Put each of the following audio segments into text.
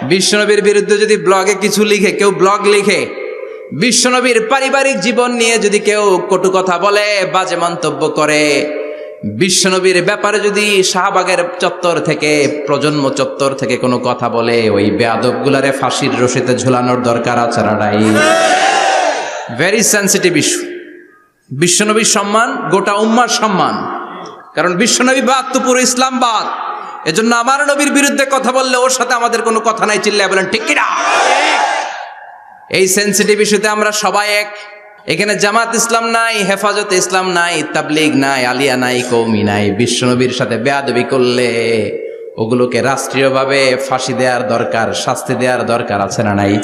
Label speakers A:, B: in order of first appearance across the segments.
A: বিশ্বনবীর বিরুদ্ধে যদি ব্লগে কিছু লিখে, কেউ ব্লগ লিখে, বিশ্বনবীর পারিবারিক জীবন নিয়ে যদি কেউ কটু কথা বলে, বাজে মন্তব্য করে, বিশ্বনবীর ব্যাপারে যদি শাহবাগের চত্বর থেকে, প্রজন্ম চত্বর থেকে কোনো কথা বলে, ওই বেয়াদবগুলারে ফাঁসির রশিতে ঝুলানোর দরকার আছে না নাই? Very sensitive issue. বিশ্বনবীর সম্মান গোটা উম্মার সম্মান, কারণ বিশ্বনবী বাদ তো পুরো ইসলাম বাদ। এজন্য আমার নবীর বিরুদ্ধে কথা বললে ওর সাথে আমাদের কোনো কথা নাই, চিল্লায় বলেন ঠিক কিনা? এই সেন্সিটিভ ইস্যুতে আমরা সবাই এক। এখানে জামাত ইসলাম নাই, হেফাজতে ইসলাম নাই, তাবলীগ নাই, আলিয়া নাই, কওমি নাই। বিশ্বনবীর সাথে বেয়াদবি করলে ওগুলোকে রাষ্ট্রীয়ভাবে ফাঁসি দেওয়ার দরকার, শাস্তি দেওয়ার দরকার আছে না নাই?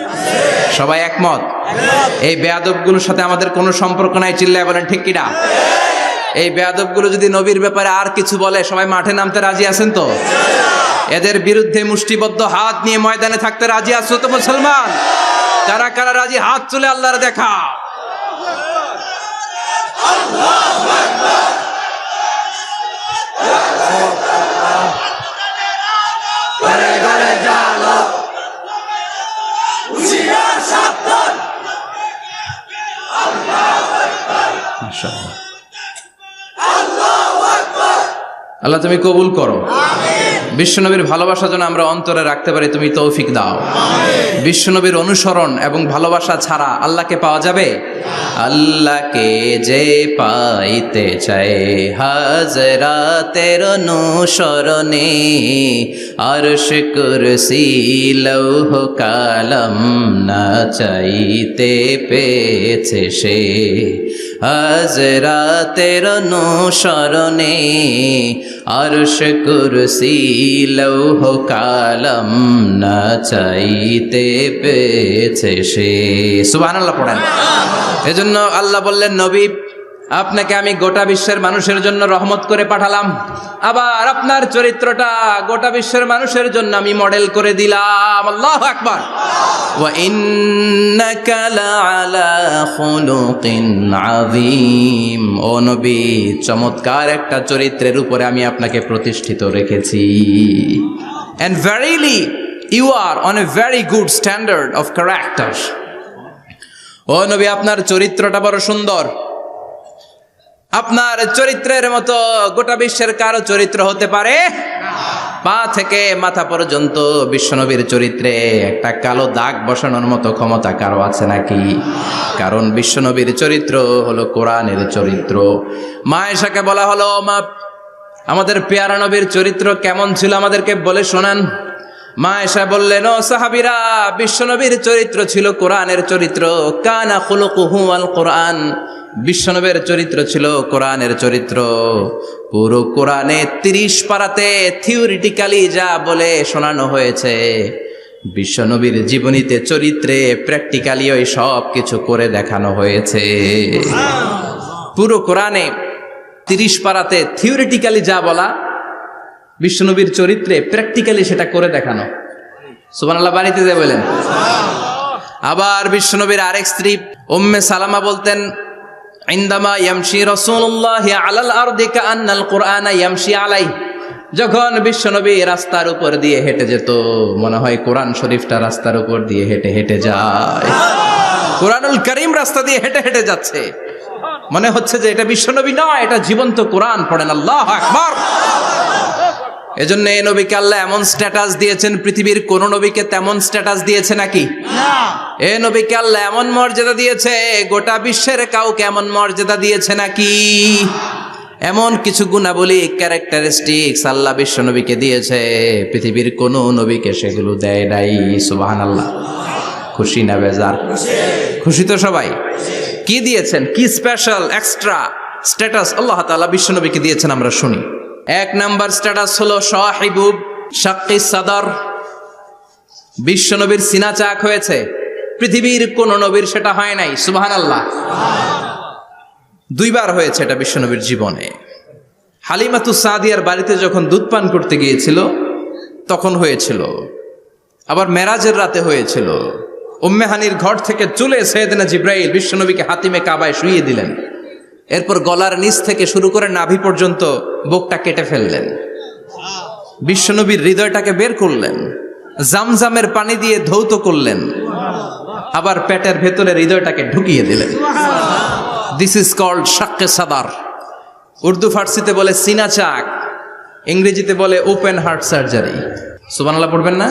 A: সবাই একমত? এই বেয়াদবগুলোর সাথে আমাদের কোনো সম্পর্ক নাই, চিল্লায় বলেন ঠিক কিনা? এই বেয়াদবগুলো যদি নবীর ব্যাপারে আর কিছু বলে, সবাই মাঠে নামতে রাজি আছেন তো? এদের বিরুদ্ধে মুষ্টিবদ্ধ হাত নিয়ে ময়দানে থাকতে রাজি আছো তো মুসলমান? কারা কারা রাজি হাত তুলে আল্লাহর দেখা? আল্লাহ তুমি কবুল করো। বিশ্বনবীর ভালোবাসা যেন আমরা অন্তরে রাখতে পারি, তুমি তৌফিক দাও। বিশ্বনবীর অনুসরণ এবং ভালোবাসা ছাড়া আল্লাহকে পাওয়া যাবে? আল্লাহকে যে পাইতে চায় হাজরাতের অনুসরণে, আরশ কুরসি লৌহ কালাম না চাইতে পেয়েছে সে। হাজরাতের অনুসরণে আরশ কুরসি লৌহ কালাম না চাইতে পেয়েছে সে। সুবহানাল্লাহ পড়েন। এজন্য আল্লাহ বললেন, নবী আপনাকে আমি গোটা বিশ্বের মানুষের জন্য রহমত করে পাঠালাম, আবার আপনার চরিত্রটা গোটা বিশ্বের মানুষের জন্য আমি মডেল করে দিলাম। আল্লাহু আকবার। ওয়া ইন্নাকা লাআলা খুলুকিন আযীম। ও নবী, চমৎকার একটা চরিত্রের উপরে আমি আপনাকে প্রতিষ্ঠিত রেখেছি। And verily you are on a very good standard of character. ও নবী, আপনার চরিত্রটা বড় সুন্দর। আপনার চরিত্রের মতো গোটা বিশ্বের কারো চরিত্র হতে পারে না। পা থেকে মাথা পর্যন্ত বিশ্বনবীর চরিত্রে একটা কালো দাগ বসানোর মতো ক্ষমতা কারো আছে নাকি? কারণ বিশ্বনবীর চরিত্র হলো কোরআনের চরিত্র। মা আয়েশাকে বলা হলো, মা আমাদের পেয়ারা নবীর চরিত্র কেমন ছিল আমাদেরকে বলে শোনান। মা আয়েশা বললেন, ও সাহাবীরা, বিশ্বনবীর চরিত্র ছিল কোরআনের চরিত্র। কানা খুলুকুহু আল কোরআন। বিশ্বনবীর চরিত্র ছিল কোরআনের চরিত্র। পুরো কোরআনে 30 পারাতে থিওরিটিক্যালি যা বলে শোনানো হয়েছে, বিশ্বনবীর জীবনীতে চরিত্রে প্র্যাকটিক্যালি ওই সব কিছু করে দেখানো হয়েছে। পুরো কোরআনে 30 পারাতে থিওরিটিক্যালি যা বলা, বিশ্বনবীর চরিত্রে প্র্যাকটিক্যালি সেটা করে দেখানো। সুবহানাল্লাহ বাড়িতে যে বলেন। আবার বিশ্বনবীর আরেক স্ত্রী উম্মে সালামা বলতেন, ইনদামা ইয়ামশি রাসূলুল্লাহি আলাল আরদি কাআন্নাল কুরআনা ইয়ামশি আলাইহি। যখন বিশ্বনবী রাস্তার উপর দিয়ে হেঁটে যেত, মনে হয় কোরআন শরীফটা রাস্তার উপর দিয়ে হেঁটে হেঁটে যায়। কোরআনুল কারীম রাস্তা দিয়ে হেঁটে হেঁটে যাচ্ছে, মনে হচ্ছে যে এটা বিশ্বনবী নয়, এটা জীবন্ত কোরআন। পড়েন আল্লাহু আকবার। এজন্য এই নবীকে আল্লাহ এমন স্ট্যাটাস দিয়েছেন, পৃথিবীর কোন নবীকে তেমন স্ট্যাটাস দিয়েছে নাকি? না। এই নবীকে আল্লাহ এমন মর্যাদা দিয়েছে, গোটা বিশ্বের কাউকে এমন মর্যাদা দিয়েছে নাকি? এমন কিছু গুণাবলী, ক্যারেক্টারিস্টিক্স আল্লাহ বিশ্ব নবীকে দিয়েছে, পৃথিবীর কোন নবীকে সেগুলো দেয় নাই। সুবহানাল্লাহ। খুশি না বেজার? খুশি তো সবাই। কি দিয়েছেন, কি স্পেশাল এক্সট্রা স্ট্যাটাস আল্লাহ তাআলা বিশ্ব নবীকে দিয়েছেন আমরা শুনি। এক নাম্বার স্ট্যাটাস হলো সাহিবুব শাক্কি সাদর। বিশ্ব নবীর সিনা চাক হয়েছে, পৃথিবীর কোন নবীর সেটা হয় নাই। সুবহানাল্লাহ। 2 বার হয়েছে এটা বিশ্ব নবীর জীবনে। হালিমাতুস সাদিয়ার বাড়িতে যখন দুধ পান করতে গিয়েছিল তখন হয়েছিল, আবার মেরাজের রাতে হয়েছিল। উম্মে হানির ঘর থেকে চলে সাইয়েদনা জিবরাইল বিশ্ব নবীকে হাতিমে কাবায় শুইয়ে দিলেন। এরপর গলার নিচ থেকে শুরু করে নাভি পর্যন্ত বুকটা কেটে ফেললেন, বিশ্বনবীর হৃদয়টাকে বের করলেন। জামজামের পানি দিয়ে ধৌত করলেন, আবার পেটের ভেতরে হৃদয়টাকে ঢুকিয়ে দিলেন। দিস ইজ কল্ড শাক্কে সাদার। উর্দু ফার্সিতে বলে সিনা চাক, ইংরেজিতে বলে ওপেন হার্ট সার্জারি। সুবহানাল্লাহ পড়বেন না?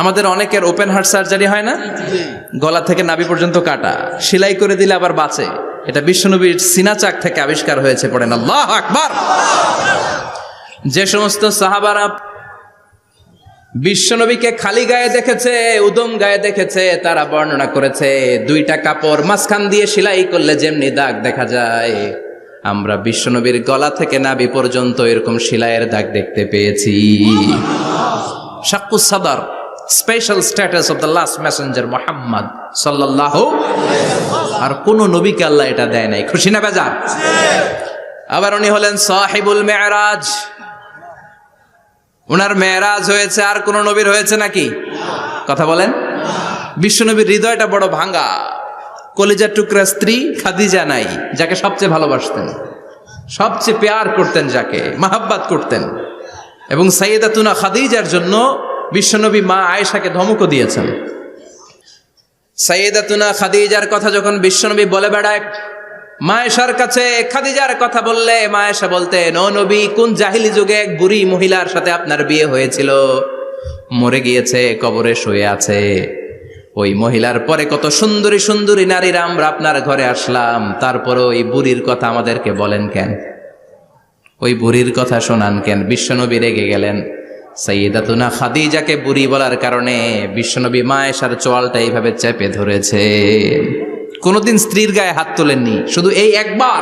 A: আমাদের অনেকের ওপেন হার্ট সার্জারি হয় না, গলা থেকে নাভি পর্যন্ত কাটা, সেলাই করে দিলে আবার বাঁচে। এটা বিশ্বনবীর সিনা চাক থেকে আবিষ্কার হয়েছে। পড়েন আল্লাহু আকবার। যে সমস্ত সাহাবারা বিশ্বনবীকে খালি গায়ে দেখেছে, উদম গায়ে দেখেছে, তারা বর্ণনা করেছে দুইটা কাপড় মাঝখান দিয়ে সেলাই করলে যেমনি দাগ দেখা যায়, আমরা বিশ্বনবীর গলা থেকে নাভি পর্যন্ত এরকম সেলাইয়ের দাগ দেখতে পেয়েছি। শাক্কুস সাদার, special status of the last Messenger Muhammad সাল্লাল্লাহু। আর কোন নবীকে আল্লাহ এটা দেয় নাই। খুশি না বেজার? আবার উনি হলেন সাহিবুল মেরাজ। উনার মেরাজ হয়েছে, আর কোন নবীর হয়েছে নাকি? কথা বলেন। বিশ্বনবীর হৃদয়টা বড় ভাঙা। কলিজার টুকরা স্ত্রী খাদিজা নাই, যাকে সবচেয়ে ভালোবাসতেন, সবচেয়ে প্যার করতেন, যাকে মাহাব্বাত করতেন। এবং সাইয়েদাতুনা খাদিজার জন্য বিশ্বনবী মা আয়েশাকে ধমকও দিয়েছেন। সাইয়েদাতুনা খাদিজার কথা যখন বিশ্বনবী বলে বেড়ায় মা আয়েশার কাছে, খাদিজার কথা বললে মা আয়েশা বলতেন, ও নবী, কোন জাহিলি যুগে এক বুড়ি মহিলার সাথে আপনার বিয়ে হয়েছিল, মরে গিয়েছে, কবরে শুয়ে আছে। ওই মহিলার পরে কত সুন্দরী সুন্দরী নারীরা আমরা আপনার ঘরে আসলাম, তারপরে ওই বুড়ির কথা আমাদেরকে বলেন কেন? ওই বুড়ির কথা শোনান কেন? বিশ্বনবী রেগে গেলেন। সাইয়েদাতুনা খাদিজাকে বুড়ি বলার কারণে বিশ্বনবী মা আয়েশার চোয়ালটা এইভাবে চেপে ধরেছে। কোনোদিন স্ত্রীর গায়ে হাত তোলেননি, শুধু এই একবার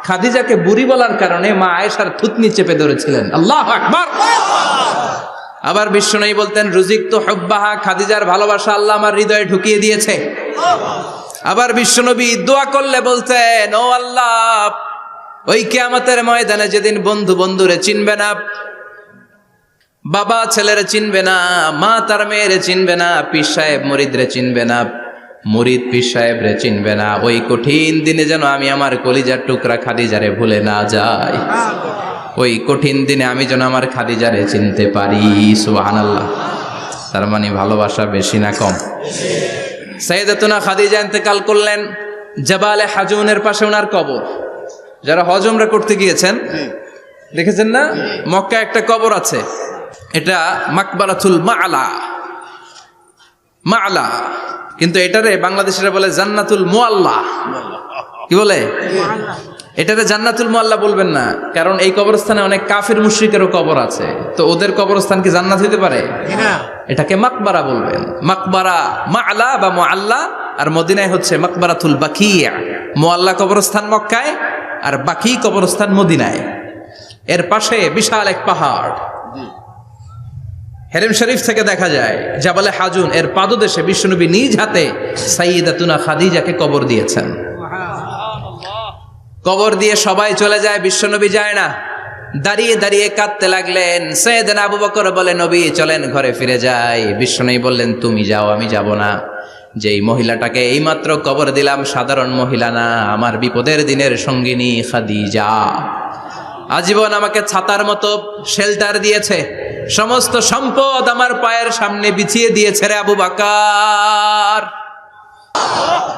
A: খাদিজাকে বুড়ি বলার কারণে মা আয়েশার থুতনি চেপে ধরেছিলেন। আল্লাহু আকবার। আবার বিশ্বনবী বলতেন, রুজিকতু হুব্বাহা, খাদিজার ভালোবাসা আল্লাহ আমার হৃদয়ে ঢুকিয়ে দিয়েছে। আবার বিশ্বনবী দোয়া করলে বলতেন, ও আল্লাহ, ওই কিয়ামতের ময়দানে যেদিন বন্ধু বন্ধুরে চিনবে না, বাবা ছেলেরে চিনবে না, মা তার মেয়েরে চিনবে না, পীর সাহেব মুরিদরে চিনবে না, মুরিদ পীর সাহেবরে চিনবে না, ওই কঠিন দিনে যেন আমি আমার কলিজার টুকরা খাদিজারে ভুলে না যাই। ওই কঠিন দিনে আমি যেন আমার খাদিজারে চিনতে পারি। সুবহানাল্লাহ। তার মানে ভালোবাসা বেশি না কম? সাইয়েদাতুনা খাদিজা ইন্তেকাল করলেন। জাবালে হাজুনের পাশে ওনার কবর। যারা হজ উমরা করতে গিয়েছেন দেখেছেন না, মক্কা একটা কবর আছে, এটা মাকবারাতুল মাআলা। মাআলা, কিন্তু এটারে বাংলাদেশিরা বলে জান্নাতুল মুআল্লা। কি বলে? এটাতে জান্নাতুল মুআল্লা বলবেন না, কারণ এই কবরস্থানে অনেক কাফির মুশরিকেরও কবর আছে, তো ওদের কবরস্থান কি জান্নাত হইতে পারে? এটাকে মাকবারা বলবেন। মাকবারা মাআলা বা মুআল্লা, আর মদিনায় হচ্ছে মাকবারাতুল বাকিয়া। মুআল্লা কবরস্থান মক্কায়, আর বাকি কবরস্থান মদিনায়। এর পাশে বিশাল এক পাহাড়, হেরেম শরীফ থেকে দেখা যায় জাবালে হাজুন, এর পাদদেশে বিশ্বনবী নিজ হাতে সাইয়েদাতুনা খাদিজাকে কবর দিয়েছেন। কবর দিয়ে সবাই চলে যায়, বিশ্বনবী যায় না। দাঁড়িয়ে দাঁড়িয়ে কাঁদতে লাগলেন। সাইয়েদনা আবু বকর বলে, নবী চলেন ঘরে ফিরে যাই। বিশ্বনবী বললেন, তুমি যাও, আমি যাব না। যেই মহিলাটাকে এইমাত্র কবর দিলাম সাধারণ মহিলা না, আমার বিপদের দিনের সঙ্গিনী খাদিজা। আজীবন আমাকে ছাতার মতো শেল্টার দিয়েছে, সমস্ত সম্পদ আমার পায়ের সামনে বিছিয়ে দিয়েছে রে আবু বকর।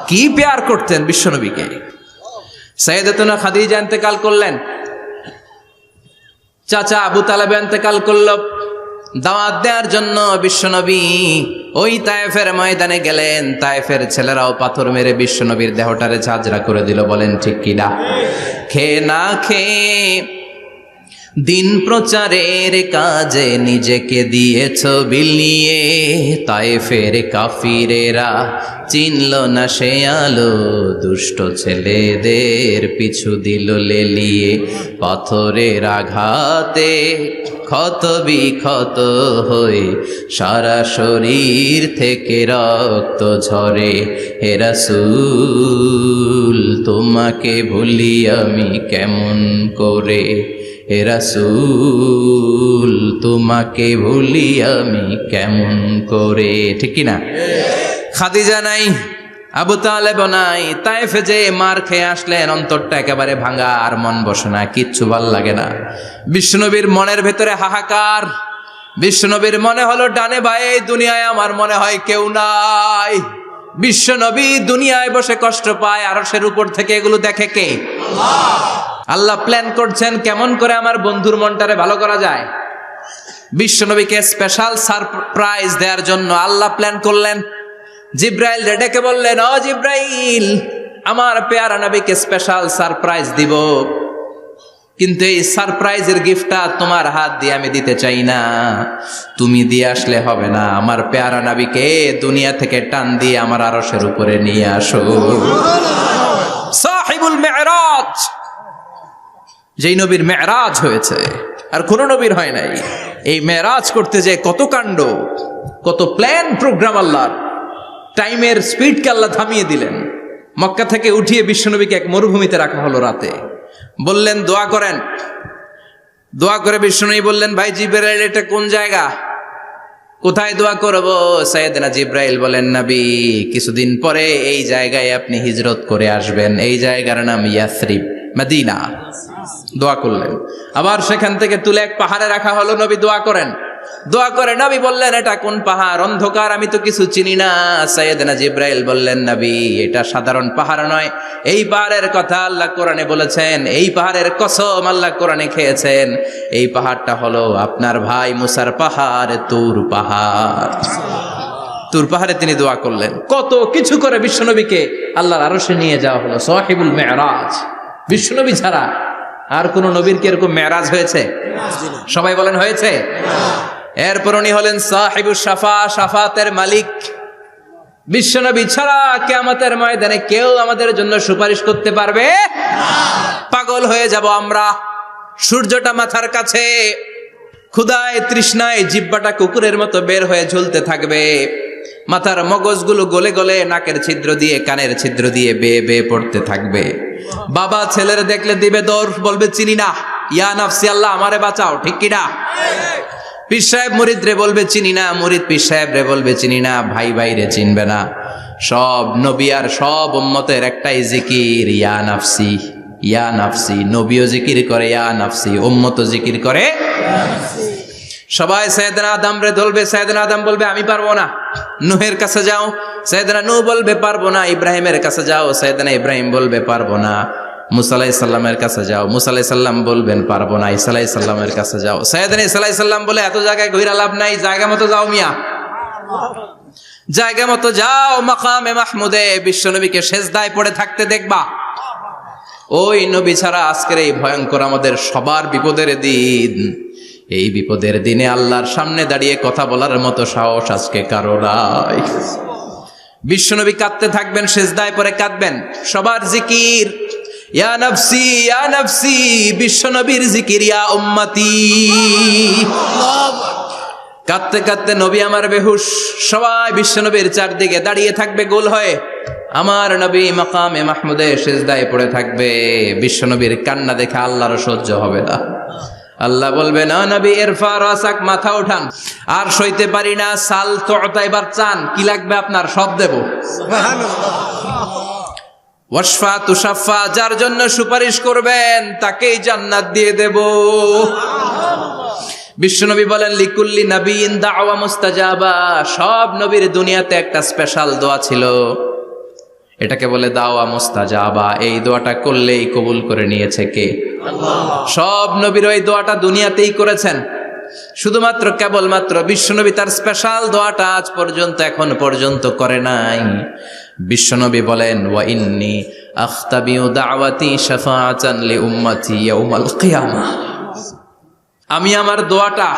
A: কি প্যার করতেন বিশ্বনবীকে। সাইয়েদাতুনা খাদিজা ইন্তেকাল করলেন। চাচা আবু তালেব ইন্তেকাল করল। দাওয়াত দেওয়ার জন্য বিশ্বনবী ওই তায়েফের ময়দানে গেলেন। তায়েফের ছেলেরাও পাথর মেরে বিশ্বনবীর দেহটারে ঝাঁঝরা করে দিল। বলেন ঠিক কিনা? খেয়ে না খেয়ে দিন প্রচারের কাজে নিজেকে দিয়েছ বিলিয়ে, তায়েফের কাফিরেরা চিনল না সে আলো, দুষ্ট ছেলেদের পিছু দিল লেলিয়ে। পাথরের আঘাতে ক্ষত বিক্ষত হয়ে সারা শরীর থেকে রক্ত ঝরে। হে রাসূল তোমাকে ভুলি আমি কেমন করে, হে রাসূল তোমাকে ভুলি আমি কেমন করে। ঠিক কিনা? খাদিজা নাই, আবু তালেব নাই। তায়েফে যে মার খেয়ে আসলেন, অন্তরটা একেবারে ভাঙা, আর মন বসে না, কিচ্ছু ভাল লাগে না। বিশ্বনবীর মনের ভেতরে হাহাকার। বিশ্বনবীর মনে হলো ডানে ভাই এই দুনিয়ায় আমার মনে হয় কেউ নাই। বিশ্বনবী দুনিয়ায় বসে কষ্ট পায়, আরশের উপর থেকে এগুলো দেখে কে? আল্লাহ প্ল্যান করছেন কেমন করে আমার বন্ধুর মনটারে ভালো করা যায়। বিশ্বনবীকে স্পেশাল সারপ্রাইজ দেওয়ার জন্য আল্লাহ প্ল্যান করলেন। জিব্রাইল ডেকে বললেন, ও জিব্রাইল, আমার পেয়ারা নবীকে স্পেশাল সারপ্রাইজ দিব, কিন্তু এই সারপ্রাইজের গিফটটা তোমার হাত দিয়ে আমি দিতে চাই না, তুমি দিয়ে আসলে হবে না। আমার পেয়ারা নবীকে দুনিয়া থেকে টান দিয়ে আমার আরশের উপরে নিয়ে আসো। সাহিবুল মেরাজ, যেই নবীর মেরাজ হয়েছে আর কোন নবীর হয় নাই। এই মেরাজ করতে যে কত কাণ্ড, কত প্ল্যান প্রোগ্রাম আল্লাহর। টাইমের স্পিডকে আল্লাহ থামিয়ে দিলেন। মক্কা থেকে উঠিয়ে বিশ্বনবীকে এক মরুভূমিতে রাখা হলো রাতে। বললেন দোয়া করেন। দোয়া করে বিশ্বনবী বললেন, ভাই জিবরাইল, এটা কোন জায়গা, কোথায় দোয়া করব? সাইয়েদনা জিবরাইল বলেন, নবী, কিছুদিন পরে এই জায়গায় আপনি হিজরত করে আসবেন, এই জায়গার নাম ইয়াসরিব, মদিনা। দোয়া করলেন। আবার সেখান থেকে তুলে এক পাহাড়ে রাখা হলো, নবী দোয়া করেন। দোয়া করে নবী বললেন, এটা কোন পাহাড়? অন্ধকার, আমি তো কিছু চিনি না। সাইয়েদনা জিবরাইল বললেন, নবী, এটা সাধারণ পাহাড় নয়, এই পাহাড়ের কথা আল্লাহ কোরআনে বলেছেন, এই পাহাড়ের কসম আল্লাহ কোরআনে খেয়েছেন। এই পাহাড়টা হলো আপনার ভাই মুসার পাহাড়, তুর পাহাড়। তুর পাহাড়ে তিনি দোয়া করলেন। কত কিছু করে বিশ্বনবীকে আল্লাহর আরশে নিয়ে যাওয়া হলো। সাহিবুল মেরাজ। বিশ্বনবী ছাড়া আর কোন নবীর কি এরকম মেরাজ হয়েছে? সবাই বলেন হয়েছে। এরপর উনি হলেন সাহিবুস শাফা, শাফাতের মালিক। বিশ্বনবী ছাড়া কিয়ামতের ময়দানে কেউ আমাদের জন্য সুপারিশ করতে পারবে না। পাগল হয়ে যাব আমরা। সূর্যটা মাথার কাছে, ক্ষুধায় তৃষ্ণায় জিহ্বাটা কুকুরের মতো বের হয়ে ঝুলতে থাকবে। মাথার মগজগুলো গলে গলে নাকের ছিদ্র দিয়ে কানের ছিদ্র দিয়ে বেয়ে বেয়ে পড়তে থাকবে। বাবা ছেলের দেখলে দিবে দৌড়, বলবে চিনি না, ইয়া নাফসি, আল্লাহ আমারে বাঁচাও, ঠিক কিনা? পীর সাহেব মুরিদ রে বলবে চিনি না, মুরিদ পীর সাহেব রে বলবে চিনি না, ভাই ভাই রে চিনবে না। সব নবী আর সব উম্মতের একটাই জিকির, ইয়া নাফসি, ইয়া নাফসি। নবীও জিকির করে ইয়া নাফসি, উম্মতও জিকির করে। সবাই সাইয়েদনা আদম রে ধরবে, সাইয়েদনা আদম বলবে আমি পারবো না। নূহের কাছে যাও, সাইয়েদনা নূহ বলবে পারবো না। ইব্রাহিমের কাছে যাও, সাইয়েদনা ইব্রাহিম বলবে পারবো না। মুসা আলাইহিস সালামের কাছে যাও, মুসা আলাইহিস সালাম বলবেন পারবো না। ঈসা আলাইহিস সালামের কাছে যাও, সাইয়েদনা ঈসা আলাইহিস সালাম বলে এত জায়গায় ঘুরে লাভ নাই, জায়গা মতো যাও মিয়া, জায়গা মতো যাও। মাকামে মাহমুদে বিশ্বনবীকে সেজদায় পড়ে থাকতে দেখবা। ওই নবী ছাড়া আজকের এই ভয়ঙ্কর আমাদের সবার বিপদের দিন। এই বিপদের দিনে আল্লাহর সামনে দাঁড়িয়ে কথা বলার মতো সাহস আজকে কারো নাই। বিশ্বনবী কাঁদতে থাকবেন, সেজদায় পড়ে কাঁদবেন। সবার জিকির ইয়া নাফসি, ইয়া নাফসি। বিশ্বনবীর জিকির ইয়া উম্মতি। কাঁদতে কাঁদতে নবী আমার বেহুশ। সবাই বিশ্বনবীর চারদিকে দাঁড়িয়ে থাকবে গোল হয়ে। আমার নবী মাকামে মাহমুদে সেজদায় পড়ে থাকবে। বিশ্বনবীর কান্না দেখে আল্লাহর সহ্য হবে না। আল্লাহ বলবে, না নবী, ইরফা রাসাক, মাথা উঠান, আর সইতে পারি না। সাল তুতা, এবার চান, কি লাগবে আপনার, সব দেব। ওয়াশফা তুশাফা, যার জন্য সুপারিশ করবেন তাকেই জান্নাত দিয়ে দেব। বিশ্বনবী বলেন, লিকুল্লি নবিয়্যিন দাওয়া মুস্তাজাবা। সব নবীর দুনিয়াতে একটা স্পেশাল দোয়া ছিল, এটাকে বলে দাওয়া মুস্তাজাবা। এই দোয়াটা করলেই কবুল করে নিয়েছে কে? আল্লাহ। সব নবীর ওই দোয়াটা দুনিয়াতেই করেছেন, শুধুমাত্র কেবলমাত্র বিশ্বনবী তার স্পেশাল দোয়াটা আজ পর্যন্ত, এখন পর্যন্ত করে নাই। বিশ্বনবী বলেন, ওয়া ইন্নী আখতাবিউ দাওয়াতি শাফাআতান লি উম্মতি ইয়াউমাল কিয়ামাহ। আমি আমার দোয়াটা,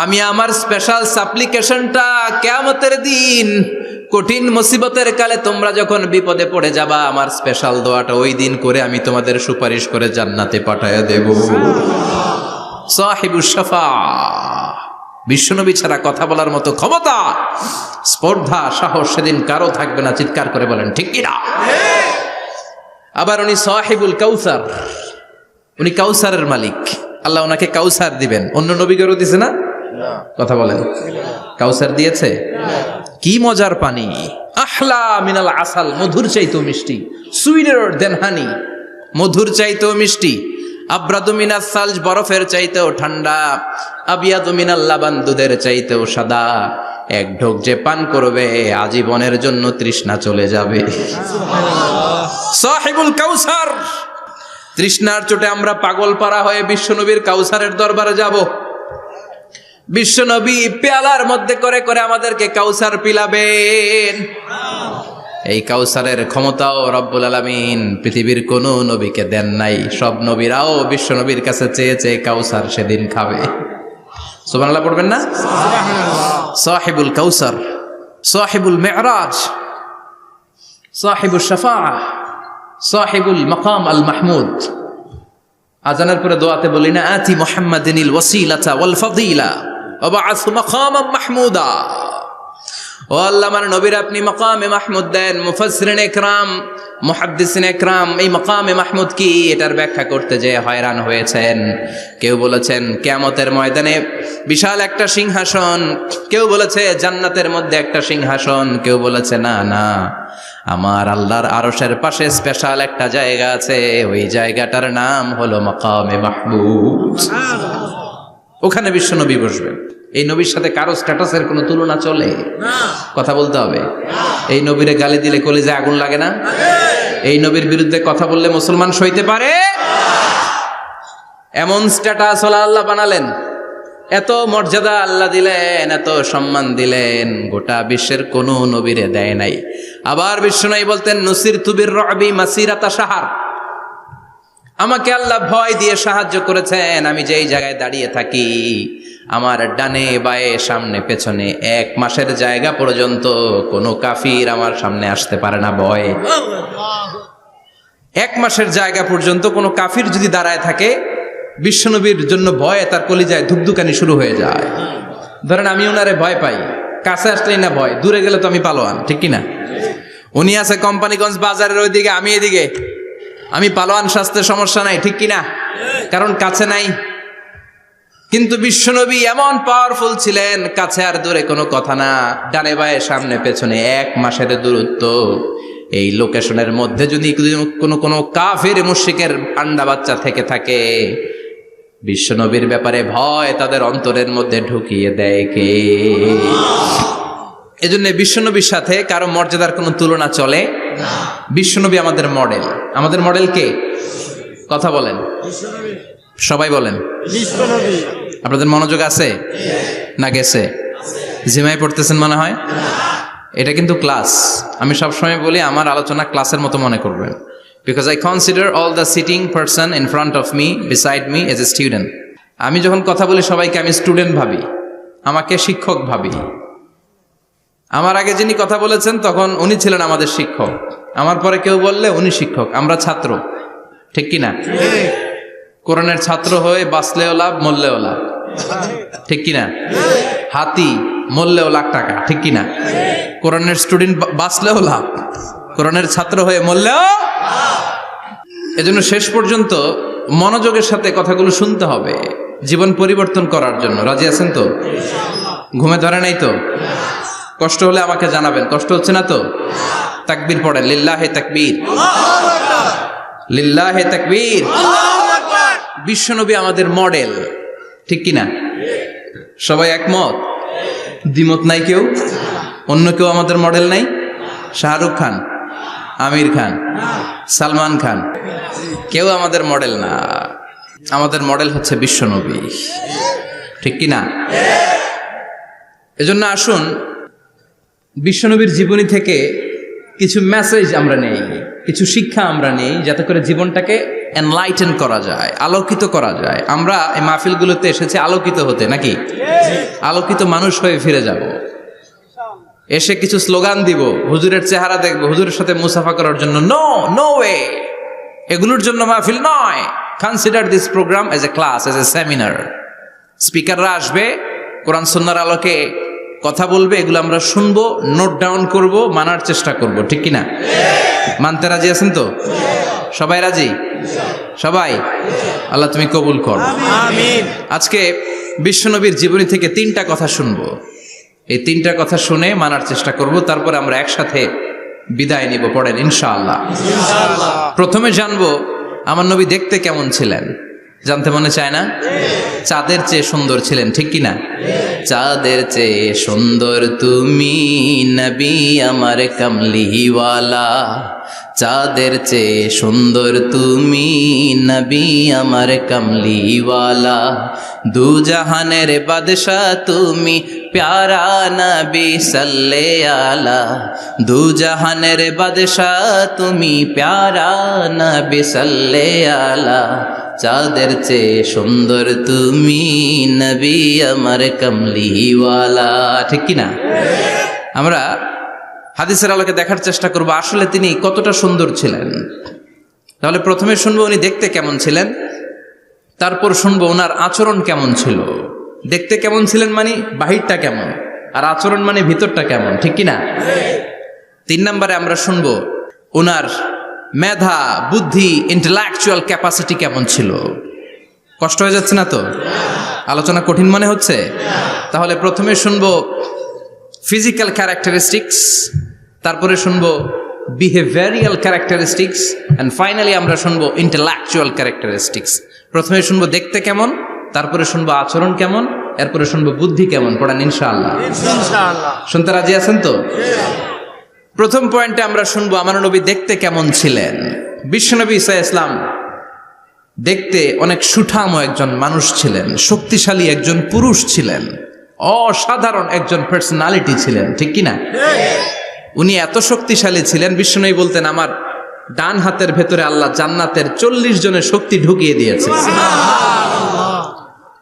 A: আমি আমার স্পেশাল সাপ্লিকেশনটা কিয়ামতের দিন, কঠিন মুসিবতের কালে তোমরা যখন বিপদে পড়ে যাবা, আমার স্পেশাল দোয়াটা ওই দিন করে আমি তোমাদের সুপারিশ করে জান্নাতে পাঠায়া দেব। সাহিবুস শাফা। বিশ্বনবী ছাড়া কথা বলার মতো ক্ষমতা, স্পর্ধা, সাহস সেদিন কারো থাকবে না। চিৎকার করে বলেন ঠিক কিনা? আবার উনি সাহিবুল কাউসার, উনি কাউসারের মালিক। আল্লাহ ওনাকে কাউসার দিবেন। অন্য নবীদেরও দিছে না? কথা বলেন, কাউসার দিয়েছে। কি মজার পানি, আহলা মিনাল আসাল, মধুর চাইতেও মিষ্টি, সুইটার দেন হানি, মধুর চাইতেও মিষ্টি। আবরাদু মিনাস সালজ বরফের চাইতেও ঠান্ডা, আবিয়াদু মিনাল লাবান দুধের চাইতেও সাদা। এক ঢোক যে পান করবে আজীবনের জন্য তৃষ্ণা চলে যাবে। সাহিবুল কাউসার, তৃষ্ণার চোটে আমরা পাগল পারা হয়ে বিশ্বনবীর কাউসারের দরবারে যাব। বিশ্বনবী পেয়ালার মধ্যে করে করে আমাদেরকে কাউসার পিলাবেন। এই কাউসারের ক্ষমতাও রব্বুল আলামিন পৃথিবীর কোন নবীকে দেন নাই। সব নবীরাও বিশ্বনবীর কাছে চেয়ে চেয়ে কাউসার সেদিন খাবে। সুবহানাল্লাহ পড়বেন না? সাহিবুল কাউসার, সাহিবুল মিরাজ, সাহিবুল শাফাআহ, সাহিবুল মাকাম আল মাহমুদ। আজানের পরে দোয়াতে বলি না, আতি মুহাম্মাদিনিল ওয়াসিলাতা ওয়াল ফাদিলা ওয়া বা'আসহু মাকামান মাহমুদা। ও আল্লাহ, আমার নবীর আপনি মাকামে মাহমুদ দেন। মুফাসসিরিন ইকরাম, মুহাদ্দিসিন ইকরাম এই মাকামে মাহমুদ কি এটার ব্যাখ্যা করতে যে হয়রান হয়েছেন। কেউ বলেছেন কিয়ামতের ময়দানে বিশাল একটা সিংহাসন, কেউ বলেছে জান্নাতের মধ্যে একটা সিংহাসন, কেউ বলেছে না না, আমার আল্লাহর আরশের পাশে স্পেশাল একটা জায়গা আছে, ওই জায়গাটার নাম হলো মাকামে মাহমুদ। ওখানে বিশ্বনবী বসবেন। এই নবীর সাথে কারো স্ট্যাটাসের কোনো তুলনা চলে? কথা বলতে হবে। এই নবীরে গালি দিলে কলিজায় আগুন লাগে না? এই নবীর বিরুদ্ধে কথা বললে মুসলমান সইতে পারে? এমন স্ট্যাটাস হলো আল্লাহ বানালেন, এত মর্যাদা আল্লাহ দিলেন, এত সম্মান দিলেন, গোটা বিশ্বের কোনো নবীরে দেয় নাই। আবার বিশ্বনবী বলতেন, নুসিরতু বির-রু'বি মাসিরাতা শাহর, আমাকে আল্লাহ ভয় দিয়ে সাহায্য করেছেন। আমি যেই জায়গায় দাঁড়িয়ে থাকি, আমার ডানে বায়ে সামনে পেছনে 1 মাসের জায়গা পর্যন্ত কোনো কাফির আমার সামনে আসতে পারে না ভয়ে। 1 মাসের জায়গা পর্যন্ত কোনো কাফির যদি দাঁড়ায় থাকে, বিশ্বনবীর জন্য ভয়ে তার কলিজায় ধুকধুকানি শুরু হয়ে যায়। ধরেন আমি ওনারে ভয় পাই, কাছে আসলেই না ভয়, দূরে গেলে তো আমি পালোয়ান, ঠিক কিনা? উনি আছে কোম্পানিগঞ্জ বাজারের ওইদিকে, আমি এদিকে, আমি পালোয়ান, স্বাস্থ্যের সমস্যা নাই, ঠিক কিনা? কারণ কাছে নাই। কিন্তু বিশ্বনবী এমন পাওয়ারফুল ছিলেন, কাছে আর দূরে কোনো কথা না, ডানে বায়ে সামনে পেছনে 1 মাসের দূরত্ব। এই লোকেশনের মধ্যে যদি কোনো কাফির মুশরিকের আন্ডা বাচ্চা থেকে থাকে, বিশ্বনবীর ব্যাপারে ভয় তাদের অন্তরের মধ্যে ঢুকিয়ে দেয় কে? এজন্য বিশ্বনবীর সাথে কারো মর্যাদার কোনো তুলনা চলে না। বিশ্বনবী আমাদের মডেল। আমাদের মডেল কে? কথা বলেন, সবাই বলেন। আপনাদের মনোযোগ আছে না গেছে? জিমাই পড়তেছেন মনে হয়। এটা কিন্তু ক্লাস। আমি সবসময় বলি আমার আলোচনা ক্লাসের মতো মনে করবেন, because I consider all the sitting person in front of me, beside me as a student. আমি যখন কথা বলি সবাইকে আমি স্টুডেন্ট ভাবি, আমাকে শিক্ষক ভাবি। আমার আগে যিনি কথা বলেছেন তখন উনি ছিলেন আমাদের শিক্ষক, আমার পরে কেউ বললে উনি শিক্ষক, আমরা ছাত্র, ঠিক কিনা? কোরআনের ছাত্র হয়ে বাঁচলেও লাভ, মরলেও লাভ, ঠিক কিনা? হাতি মরলেও লাখ টাকা, ঠিক কিনা? কোরআনের স্টুডেন্ট বাঁচলেও লাভ, কোরআনের ছাত্র হয়ে মরলেও। এজন্য শেষ পর্যন্ত মনোযোগের সাথে কথাগুলো শুনতে হবে জীবন পরিবর্তন করার জন্য। রাজি আছেন তো? ঘুমে ধরে নাই তো? কষ্ট হলে আমাকে জানাবেন। কষ্ট হচ্ছে না তো? তাকবীর পড়েন, লিল্লাহে তাকবীর, লিল্লাহে তাকবীর। বিশ্বনবী আমাদের মডেল, ঠিক কিনা? সবাই একমত? দ্বিমত নাই কেউ? অন্য কেউ আমাদের মডেল নাই? শাহরুখ খান, আমির খান, সালমান খান, কেউ আমাদের মডেল না। আমাদের মডেল হচ্ছে বিশ্বনবী, ঠিক কিনা? এজন্য আসুন বিশ্বনবীর জীবনী থেকে কিছু মেসেজ আমরা নেই, কিছু শিক্ষা আমরা নেই, যাতে করে জীবনটাকে এনলাইটেন করা যায়, আলোকিত করা যায়। আমরা এই মাহফিলগুলোতে এসেছি আলোকিত হতে, নাকি? আলোকিত মানুষ হয়ে ফিরে যাব। এসে কিছু স্লোগান দিব, হুজুরের চেহারা দেখবো, হুজুরের সাথে মুসাফা করার জন্য, নো নো ওয়ে। এগুলোর জন্য মাহফিল নয়। Consider this program as a class, as a seminar. স্পিকাররা আসবে, কোরআন সুন্নাহর আলোকে কথা বলবে, এগুলো আমরা শুনবো, নোট ডাউন করব, মানার চেষ্টা করব, ঠিক কিনা? মানতে রাজি আছেন তো? সবাই রাজি? সবাই? আল্লাহ তুমি কবুল কর, আমিন। আজকে বিশ্বনবীর জীবনী থেকে 3টা কথা শুনবো। এই 3টা কথা শুনে মানার চেষ্টা করব, তারপরে আমরা একসাথে বিদায় নিব। পড়েন ইনশাআল্লাহ। প্রথমে জানবো আমার নবী দেখতে কেমন ছিলেন। জানতে মনে চায় না? চাঁদের চেয়ে সুন্দর ছিলেন, ঠিক কি না? চাঁদের চেয়ে সুন্দর তুমি নবী আমার কামলিওয়ালা, চাঁদের চেয়ে সুন্দর তুমি নবী আমার কামলিওয়ালা, দু জাহানের বাদশা তুমি প্যারা নবী সাল্লে আলা, দু জাহানের বাদশা তুমি প্যারা নবী সাল্লে আলা, চাঁদের চেয়ে সুন্দর তুমি নবী আমার কামলিওয়ালা, ঠিক কি না? আমরা হাদিসের আলোকে দেখার চেষ্টা করব আসলে তিনি কতটা সুন্দর ছিলেন। তাহলে প্রথমে শুনবো উনি দেখতে কেমন ছিলেন, তারপর শুনবো ওনার আচরণ কেমন ছিল। দেখতে কেমন ছিলেন মানে বাহিরটা কেমন, আর আচরণ মানে ভিতরটা কেমন, ঠিক কি না? 3 নম্বরে আমরা শুনবো ওনার মেধা, বুদ্ধি, ইন্টেলেকচুয়াল ক্যাপাসিটি কেমন ছিল। কষ্ট হয়ে যাচ্ছে না তো? আলোচনা কঠিন মনে হচ্ছে? তাহলে প্রথমে শুনবো ফিজিক্যাল ক্যারেক্টারিস্টিক্স, তারপরে শুনবো বিহেভিয়ারিয়াল ক্যারেক্টারিস্টিক্স, এন্ড ফাইনালি আমরা শুনবো ইন্টেলেকচুয়াল ক্যারেক্টারিস্টিক্স। প্রথমে শুনবো দেখতে কেমন, তারপরে শুনবো আচরণ কেমন, এরপরে শুনবো বুদ্ধি কেমন। পড়ান ইনশাআল্লাহ। শুনতে রাজি আছেন তো? প্রথম পয়েন্টে আমরা শুনবো আমার নবী দেখতে কেমন ছিলেন। বিশ্বনবী ঈসা ইসলাম দেখতে অনেক সুঠাম একজন মানুষ ছিলেন, শক্তিশালী একজন পুরুষ ছিলেন, অসাধারণ একজন পার্সোনালিটি ছিলেন, ঠিক কি না? উনি এত শক্তিশালী ছিলেন, বিশ্বনবী বলতেন আমার ডান হাতের ভেতরে আল্লাহ জান্নাতের 40 জনের শক্তি ঢুকিয়ে দিয়েছে।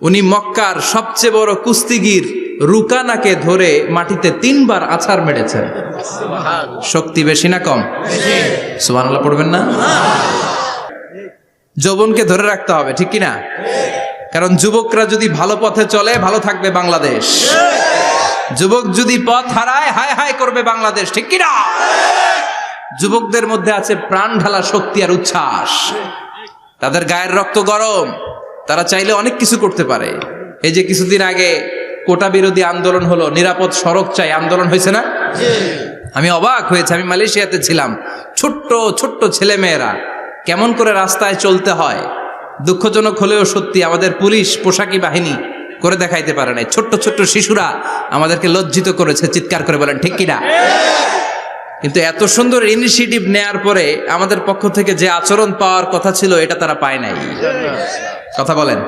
A: উনি মক্কার সবচেয়ে বড় কুস্তিগির রুকানাকে ধরে মাটিতে 3 বার আছাড় মেরেছেন। শক্তি বেশি না কম? সুবহানাল্লাহ পড়বেন না? যৌবনকে ধরে রাখতে হবে, ঠিক কি না? কারণ যুবকরা যদি ভালো পথে চলে ভালো থাকবে বাংলাদেশ, যুবক যদি পথ হারায় হায় হায় করবে বাংলাদেশ, ঠিক কি না? যুবকদের মধ্যে আছে প্রাণ ঢালা শক্তি আর উচ্ছ্বাস, তাদের গায়ের রক্ত গরম, তারা চাইলে অনেক কিছু করতে পারে। এই যে কিছুদিন আগে কোটা বিরোধী আন্দোলন হলো, নিরাপদ সড়ক চাই আন্দোলন হয়েছে না? আমি অবাক হয়েছে, আমি মালয়েশিয়াতে ছিলাম, ছোট্ট ছোট্ট ছেলে মেয়েরা কেমন করে রাস্তায় চলতে হয় দুঃখজনক হলেও সত্যি আমাদের পুলিশ পোশাকি বাহিনী করে দেখাইতে পারে নাই। ছোট্ট ছোট্ট শিশুরা আমাদেরকে লজ্জিত করেছে, চিৎকার করে বলেন ঠিক কিনা? কিন্তু এত সুন্দর ইনিশিয়েটিভ নেয়ার পরে আমাদের পক্ষ থেকে যে আচরণ পাওয়ার কথা ছিল এটা তারা পায় নাই। কথা বলেন।